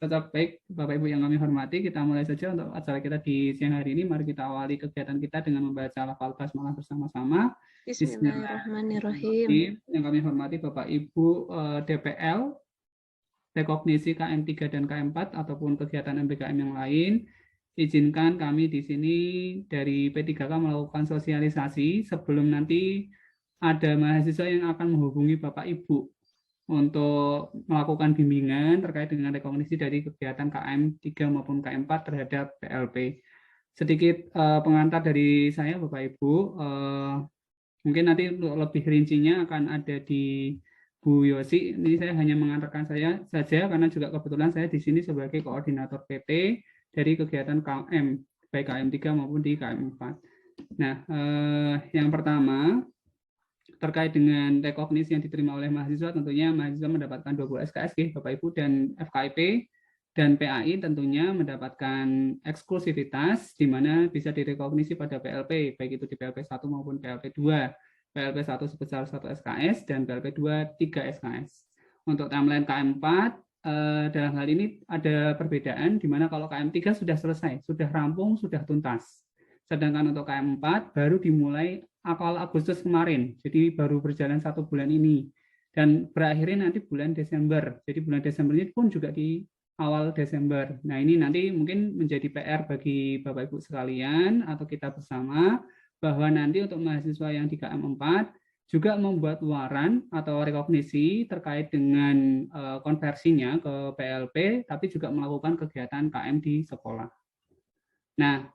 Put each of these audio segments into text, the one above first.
Tetap baik, Bapak Ibu yang kami hormati, kita mulai saja untuk acara kita di siang hari ini. Mari kita awali kegiatan kita dengan membaca lafal basmalah bersama-sama. Bismillahirrahmanirrahim. Yang kami hormati Bapak Ibu DPL, rekognisi KM3 dan KM4 ataupun kegiatan MBKM yang lain. Izinkan kami di sini dari P3K melakukan sosialisasi sebelum nanti ada mahasiswa yang akan menghubungi Bapak Ibu untuk melakukan bimbingan terkait dengan rekognisi dari kegiatan KM3 maupun KM4 terhadap PLP. Sedikit pengantar dari saya Bapak Ibu, mungkin nanti untuk lebih rincinya akan ada di Bu Yosi. Ini saya hanya mengantarkan saya saja karena juga kebetulan saya di sini sebagai koordinator PT dari kegiatan KM, baik KM3 maupun di KM4. Nah, yang pertama, terkait dengan rekognisi yang diterima oleh mahasiswa, tentunya mahasiswa mendapatkan 20 SKS Bapak Ibu, dan FKIP dan PAI tentunya mendapatkan eksklusivitas di mana bisa direkognisi pada PLP, baik itu di PLP 1 maupun PLP 2. PLP 1 sebesar 1 SKS dan PLP 2 3 SKS. Untuk timeline KM4 dalam hal ini ada perbedaan di mana kalau KM3 sudah selesai, sudah rampung, sudah tuntas. Sedangkan untuk KM4 baru dimulai awal Agustus kemarin, jadi baru berjalan 1 bulan ini dan berakhirnya nanti bulan Desember. Jadi bulan Desember ini pun juga di awal Desember. Nah, ini nanti mungkin menjadi PR bagi Bapak Ibu sekalian atau kita bersama bahwa nanti untuk mahasiswa yang di KM4 juga membuat luaran atau rekognisi terkait dengan konversinya ke PLP, tapi juga melakukan kegiatan KM di sekolah. Nah,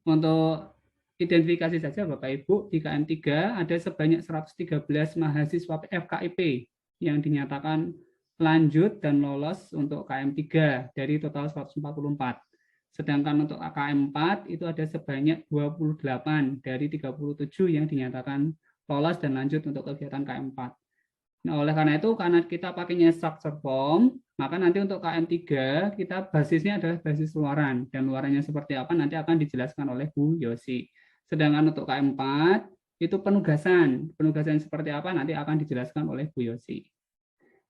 untuk identifikasi saja Bapak Ibu, di KM3 ada sebanyak 113 mahasiswa FKIP yang dinyatakan lanjut dan lolos untuk KM3 dari total 144. Sedangkan untuk KM4 itu ada sebanyak 28 dari 37 yang dinyatakan lolos dan lanjut untuk kegiatan KM4. Nah, oleh karena itu, karena kita pakainya structure form, maka nanti untuk KM3 kita basisnya adalah basis luaran, dan luarannya seperti apa nanti akan dijelaskan oleh Bu Yosi. Sedangkan untuk KM4 itu penugasan seperti apa nanti akan dijelaskan oleh Bu Yosi.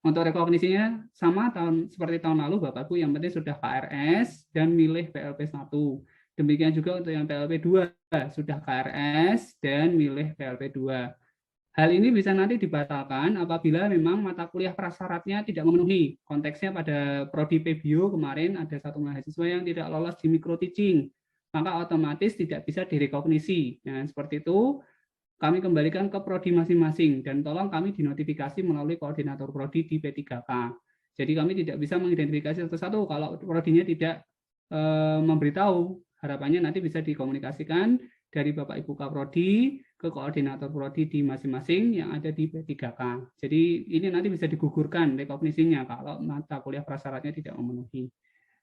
Untuk rekognisinya sama seperti tahun lalu Bapak Ibu, yang penting sudah KRS dan milih PLP 1. Demikian juga untuk yang PLP 2 sudah KRS dan milih PLP 2. Hal ini bisa nanti dibatalkan apabila memang mata kuliah prasyaratnya tidak memenuhi. Konteksnya pada Prodi PBio kemarin ada satu mahasiswa yang tidak lolos di micro teaching, maka otomatis tidak bisa direkognisi. Nah, seperti itu kami kembalikan ke prodi masing-masing dan tolong kami dinotifikasi melalui koordinator prodi di P3K. Jadi kami tidak bisa mengidentifikasi satu-satu kalau prodinya tidak memberitahu. Harapannya nanti bisa dikomunikasikan dari Bapak Ibu Kaprodi ke koordinator prodi di masing-masing yang ada di P3K. Jadi ini nanti bisa digugurkan rekognisinya kalau mata kuliah prasyaratnya tidak memenuhi.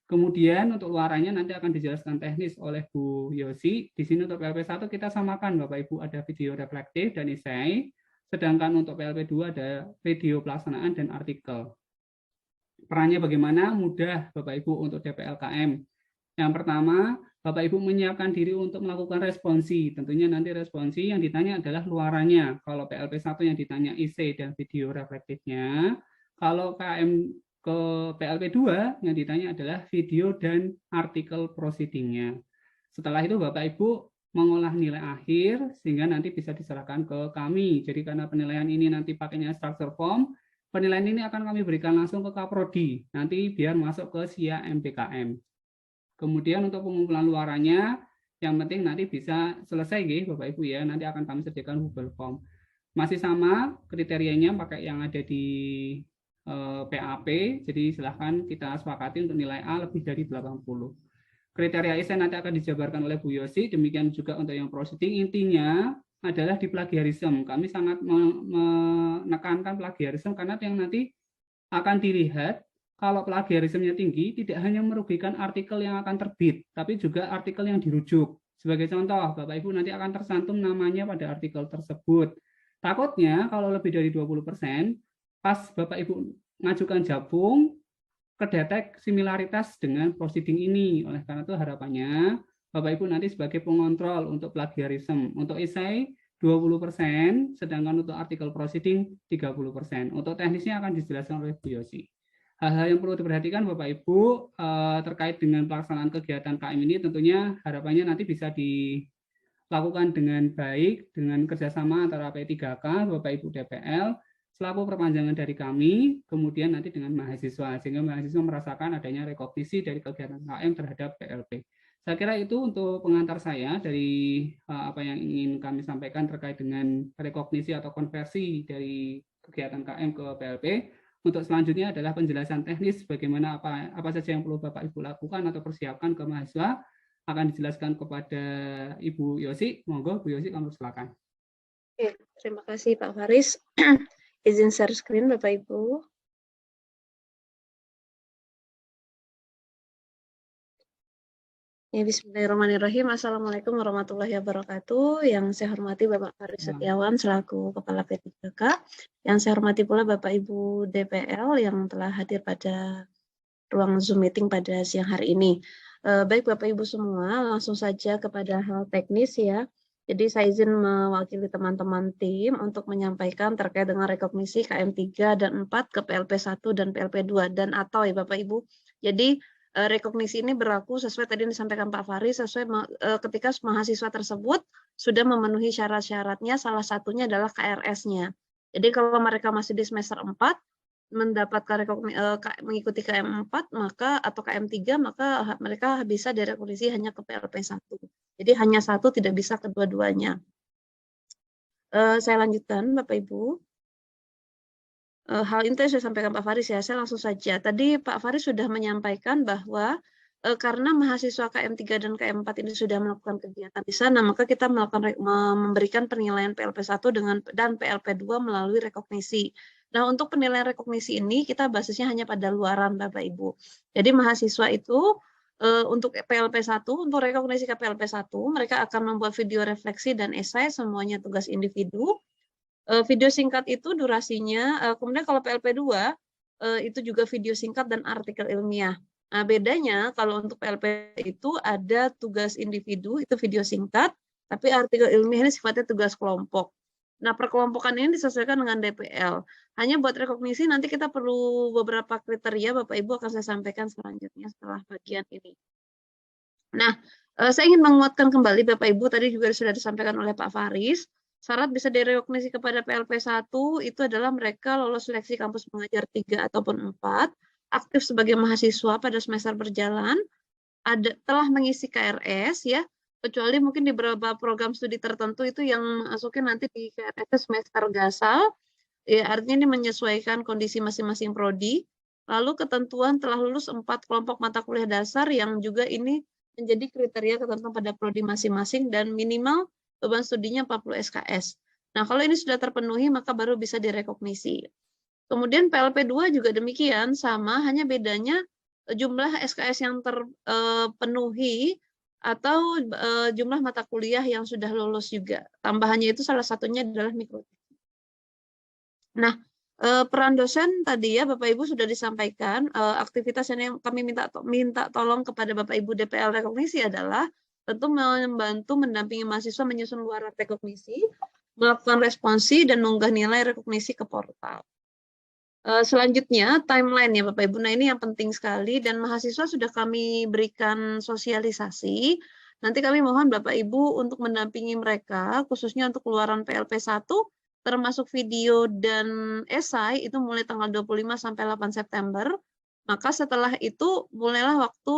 Kemudian untuk luarannya nanti akan dijelaskan teknis oleh Bu Yosi. Di sini untuk PLP 1 kita samakan Bapak Ibu, ada video reflektif dan esai. Sedangkan untuk PLP 2 ada video pelaksanaan dan artikel. Perannya bagaimana? Mudah Bapak Ibu untuk DPLKM. Yang pertama, Bapak Ibu menyiapkan diri untuk melakukan responsi. Tentunya nanti responsi yang ditanya adalah luarannya. Kalau PLP 1 yang ditanya esai dan video reflektifnya. Kalau KM ke PLP 2 yang ditanya adalah video dan artikel proceedingnya. Setelah itu Bapak Ibu mengolah nilai akhir sehingga nanti bisa diserahkan ke kami. Jadi karena penilaian ini nanti pakainya structure form, penilaian ini akan kami berikan langsung ke Kaprodi, nanti biar masuk ke SIA MBKM. Kemudian untuk pengumpulan luarannya, yang penting nanti bisa selesai Bapak Ibu ya, nanti akan kami sediakan Google Form. Masih sama kriterianya pakai yang ada di PAP, jadi silahkan kita sepakati untuk nilai A lebih dari 80. Kriteria esai nanti akan dijabarkan oleh Bu Yosi, demikian juga untuk yang proceeding. Intinya adalah di plagiarisme. Kami sangat menekankan plagiarisme karena yang nanti akan dilihat kalau plagiarismenya tinggi, tidak hanya merugikan artikel yang akan terbit, tapi juga artikel yang dirujuk. Sebagai contoh, Bapak Ibu nanti akan tersantum namanya pada artikel tersebut. Takutnya kalau lebih dari 20%, pas Bapak Ibu ngajukan jabung, kedetek similaritas dengan proceeding ini. Oleh karena itu harapannya Bapak Ibu nanti sebagai pengontrol untuk plagiarisme. Untuk esai 20%, sedangkan untuk artikel proceeding 30%. Untuk teknisnya akan dijelaskan oleh Bu Yosi. Hal-hal yang perlu diperhatikan Bapak Ibu terkait dengan pelaksanaan kegiatan KM ini tentunya harapannya nanti bisa dilakukan dengan baik dengan kerjasama antara P3K, Bapak Ibu DPL, selaku perpanjangan dari kami, kemudian nanti dengan mahasiswa, sehingga mahasiswa merasakan adanya rekognisi dari kegiatan KM terhadap PLP. Saya kira itu untuk pengantar saya dari apa yang ingin kami sampaikan terkait dengan rekognisi atau konversi dari kegiatan KM ke PLP. Untuk selanjutnya adalah penjelasan teknis bagaimana apa saja yang perlu Bapak Ibu lakukan atau persiapkan ke mahasiswa akan dijelaskan kepada Ibu Yosi. Monggo Bu Yosi, kamu silakan. Oke, terima kasih Pak Faris. Izin share screen Bapak Ibu. Ya, bismillahirrahmanirrahim. Assalamualaikum warahmatullahi wabarakatuh. Yang saya hormati Bapak Faris Setiawan selaku Kepala P3K. Yang saya hormati pula Bapak Ibu DPL yang telah hadir pada ruang Zoom meeting pada siang hari ini. Baik Bapak Ibu semua, langsung saja kepada hal teknis ya. Jadi saya izin mewakili teman-teman tim untuk menyampaikan terkait dengan rekognisi KM3 dan 4 ke PLP1 dan PLP2 dan atau ya Bapak Ibu. Jadi rekognisi ini berlaku sesuai tadi yang disampaikan Pak Faris, sesuai ketika mahasiswa tersebut sudah memenuhi syarat-syaratnya, salah satunya adalah KRS-nya. Jadi kalau mereka masih di semester 4, mendapatkan mengikuti KM4 maka atau KM3 maka mereka bisa direkognisi hanya ke PLP1. Jadi hanya satu, tidak bisa kedua-duanya. Saya lanjutkan Bapak Ibu. Hal itu saya sampaikan Pak Faris ya, saya langsung saja. Tadi Pak Faris sudah menyampaikan bahwa karena mahasiswa KM3 dan KM4 ini sudah melakukan kegiatan di sana, maka kita memberikan penilaian PLP1 dan PLP2 melalui rekognisi. Nah, untuk penilaian rekognisi ini kita basisnya hanya pada luaran Bapak Ibu. Jadi mahasiswa itu untuk PLP1, untuk rekognisi ke PLP1, mereka akan membuat video refleksi dan esai, semuanya tugas individu. Video singkat itu durasinya, kemudian kalau PLP2 itu juga video singkat dan artikel ilmiah. Nah, bedanya kalau untuk PLP itu ada tugas individu, itu video singkat, tapi artikel ilmiah ini sifatnya tugas kelompok. Nah, perkelompokan ini disesuaikan dengan DPL. Hanya buat rekognisi nanti kita perlu beberapa kriteria, Bapak Ibu akan saya sampaikan selanjutnya setelah bagian ini. Nah, saya ingin menguatkan kembali Bapak Ibu, tadi juga sudah disampaikan oleh Pak Faris, syarat bisa direkognisi kepada PLP1 itu adalah mereka lolos seleksi kampus mengajar 3 ataupun 4, aktif sebagai mahasiswa pada semester berjalan, telah mengisi KRS ya, kecuali mungkin di beberapa program studi tertentu itu yang masukin nanti di KRS semester gasal, ya artinya ini menyesuaikan kondisi masing-masing prodi. Lalu ketentuan telah lulus 4 kelompok mata kuliah dasar yang juga ini menjadi kriteria ketentuan pada prodi masing-masing dan minimal beban studinya 40 SKS. Nah, kalau ini sudah terpenuhi, maka baru bisa direkognisi. Kemudian PLP2 juga demikian, sama, hanya bedanya jumlah SKS yang terpenuhi atau jumlah mata kuliah yang sudah lulus juga. Tambahannya itu salah satunya adalah mikroteknik. Nah, peran dosen tadi ya Bapak Ibu sudah disampaikan, aktivitas yang kami minta tolong kepada Bapak Ibu DPL rekognisi adalah tentu membantu mendampingi mahasiswa menyusun luaran rekognisi, melakukan responsi, dan mengunggah nilai rekognisi ke portal. Selanjutnya, timeline ya Bapak Ibu. Nah, ini yang penting sekali, dan mahasiswa sudah kami berikan sosialisasi. Nanti kami mohon Bapak Ibu untuk mendampingi mereka, khususnya untuk keluaran PLP1, termasuk video dan esai, itu mulai tanggal 25 sampai 8 September. Maka setelah itu, mulailah waktu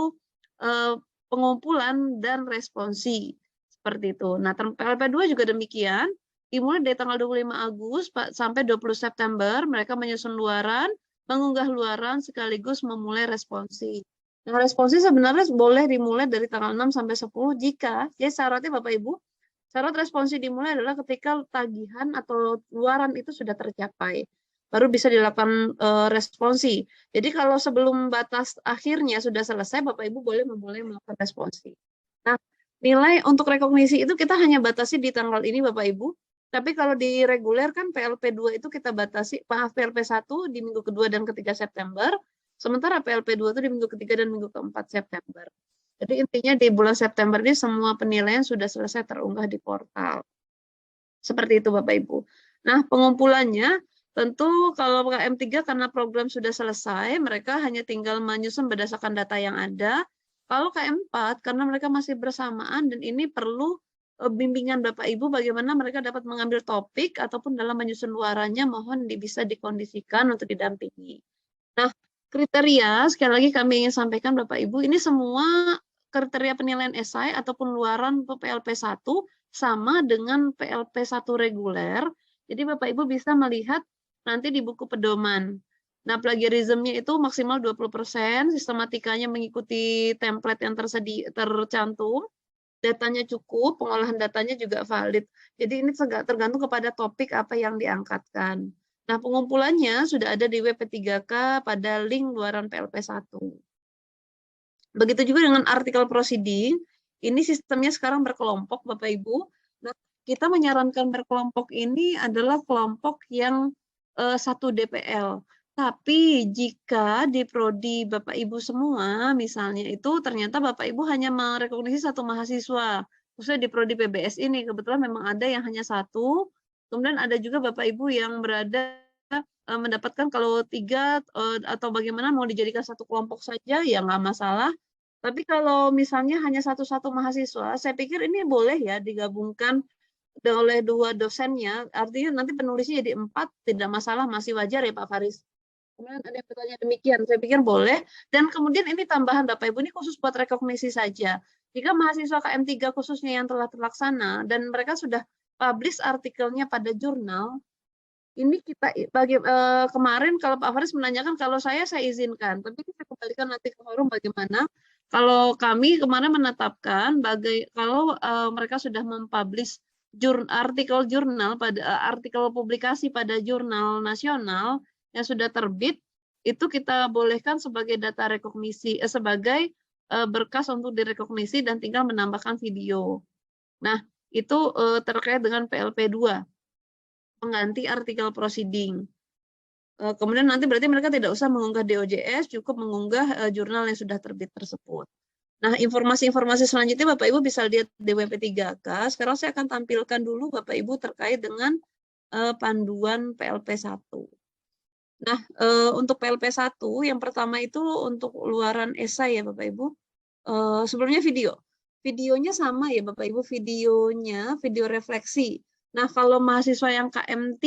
pengumpulan dan responsi seperti itu. Nah, PLP2 juga demikian, dimulai dari tanggal 25 Agustus sampai 20 September mereka menyusun luaran, mengunggah luaran sekaligus memulai responsi. Nah, responsi sebenarnya boleh dimulai dari tanggal 6 sampai 10 jika ya syaratnya Bapak Ibu, syarat responsi dimulai adalah ketika tagihan atau luaran itu sudah tercapai. Baru bisa dilakukan responsi. Jadi kalau sebelum batas akhirnya sudah selesai, Bapak Ibu boleh memulai melakukan responsi. Nah, nilai untuk rekognisi itu kita hanya batasi di tanggal ini Bapak Ibu. Tapi kalau di reguler kan PLP2 itu kita batasi, PLP1 di minggu kedua dan ketiga September, sementara PLP2 itu di minggu ketiga dan minggu keempat September. Jadi intinya di bulan September ini semua penilaian sudah selesai terunggah di portal. Seperti itu Bapak Ibu. Nah, pengumpulannya Tentu kalau KM3 karena program sudah selesai, mereka hanya tinggal menyusun berdasarkan data yang ada. Kalau KM4 karena mereka masih bersamaan dan ini perlu bimbingan Bapak Ibu bagaimana mereka dapat mengambil topik ataupun dalam menyusun luarannya mohon bisa dikondisikan untuk didampingi. Nah, kriteria sekali lagi kami ingin sampaikan Bapak Ibu, ini semua kriteria penilaian esai ataupun luaran untuk PLP1 sama dengan PLP1 reguler. Jadi Bapak Ibu bisa melihat nanti di buku pedoman. Nah, plagiarismnya itu maksimal 20%, sistematikanya mengikuti template yang tercantum, datanya cukup, pengolahan datanya juga valid. Jadi ini tergantung kepada topik apa yang diangkatkan. Nah, pengumpulannya sudah ada di WP3K pada link luaran PLP1. Begitu juga dengan artikel proceeding, ini sistemnya sekarang berkelompok, Bapak Ibu. Nah, kita menyarankan berkelompok ini adalah kelompok yang 1 DPL. Tapi jika di prodi Bapak Ibu semua, misalnya itu ternyata Bapak Ibu hanya merekognisi 1 mahasiswa, khususnya di prodi PBS ini, kebetulan memang ada yang hanya 1, kemudian ada juga Bapak Ibu yang berada mendapatkan kalau 3 atau bagaimana mau dijadikan 1 kelompok saja, ya nggak masalah. Tapi kalau misalnya hanya satu mahasiswa, saya pikir ini boleh ya digabungkan oleh 2 dosennya, artinya nanti penulisnya jadi 4, tidak masalah, masih wajar ya Pak Faris. Kemudian ada yang bertanya demikian, saya pikir boleh. Dan kemudian ini tambahan Bapak Ibu, ini khusus buat rekognisi saja. Jika mahasiswa KM3 khususnya yang telah terlaksana, dan mereka sudah publish artikelnya pada jurnal, ini kita kemarin kalau Pak Faris menanyakan, kalau saya izinkan, tapi kita kembalikan nanti ke forum bagaimana. Kalau kami kemarin menetapkan, kalau mereka sudah mempublish artikel jurnal artikel publikasi pada jurnal nasional yang sudah terbit, itu kita bolehkan sebagai data rekognisi, sebagai berkas untuk direkognisi dan tinggal menambahkan video. Nah, itu terkait dengan PLP2, pengganti artikel proceeding. Kemudian nanti berarti mereka tidak usah mengunggah DOJS, cukup mengunggah jurnal yang sudah terbit tersebut. Nah, informasi-informasi selanjutnya Bapak Ibu bisa lihat di WP3K. Sekarang saya akan tampilkan dulu Bapak Ibu terkait dengan panduan PLP1. Nah, untuk PLP1 yang pertama itu untuk luaran esai ya Bapak Ibu. Sebelumnya video. Videonya sama ya Bapak Ibu, videonya video refleksi. Nah, kalau mahasiswa yang KM3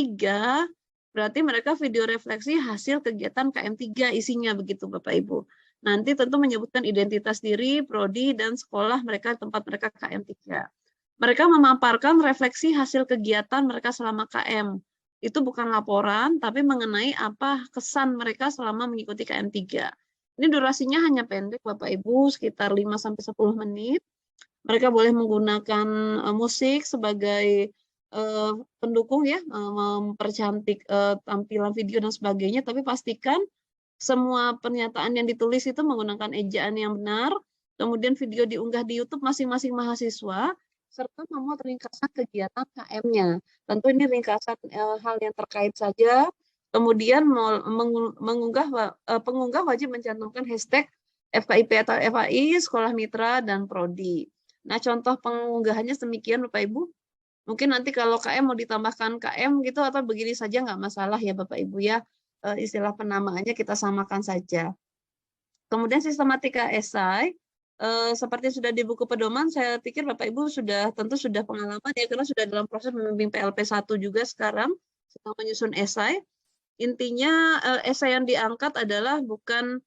berarti mereka video refleksi hasil kegiatan KM3 isinya begitu Bapak Ibu. Nanti tentu menyebutkan identitas diri, prodi, dan sekolah mereka, tempat mereka KM3. Mereka memaparkan refleksi hasil kegiatan mereka selama KM. Itu bukan laporan, tapi mengenai apa kesan mereka selama mengikuti KM3. Ini durasinya hanya pendek Bapak Ibu, sekitar 5-10 menit. Mereka boleh menggunakan musik sebagai pendukung ya, mempercantik tampilan video dan sebagainya, tapi pastikan semua pernyataan yang ditulis itu menggunakan ejaan yang benar, kemudian video diunggah di YouTube masing-masing mahasiswa, serta memuat ringkasan kegiatan KM-nya. Tentu ini ringkasan hal yang terkait saja, kemudian pengunggah wajib mencantumkan hashtag FKIP atau FAI, Sekolah Mitra, dan Prodi. Nah, contoh pengunggahannya demikian Bapak Ibu. Mungkin nanti kalau KM mau ditambahkan KM gitu atau begini saja nggak masalah ya Bapak Ibu ya, istilah penamaannya kita samakan saja. Kemudian sistematika esai, seperti sudah di buku pedoman, saya pikir Bapak Ibu tentu sudah pengalaman ya, karena sudah dalam proses membimbing PLP1 juga sekarang, sedang menyusun esai. Intinya esai yang diangkat adalah bukan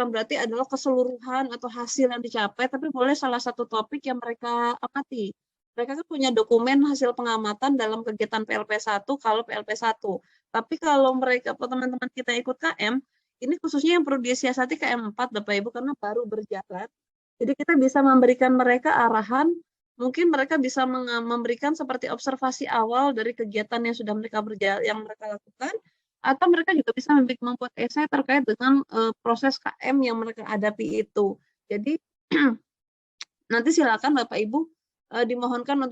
berarti adalah keseluruhan atau hasil yang dicapai, tapi boleh salah satu topik yang mereka amati. Mereka kan punya dokumen hasil pengamatan dalam kegiatan PLP1 kalau PLP1. Tapi kalau mereka, teman-teman kita ikut KM, ini khususnya yang perlu disiasati KM4 Bapak Ibu karena baru berjalan. Jadi kita bisa memberikan mereka arahan, mungkin mereka bisa memberikan seperti observasi awal dari kegiatan yang sudah mereka lakukan, atau mereka juga bisa membuat esai terkait dengan proses KM yang mereka hadapi itu. Jadi nanti silakan Bapak Ibu dimohonkan untuk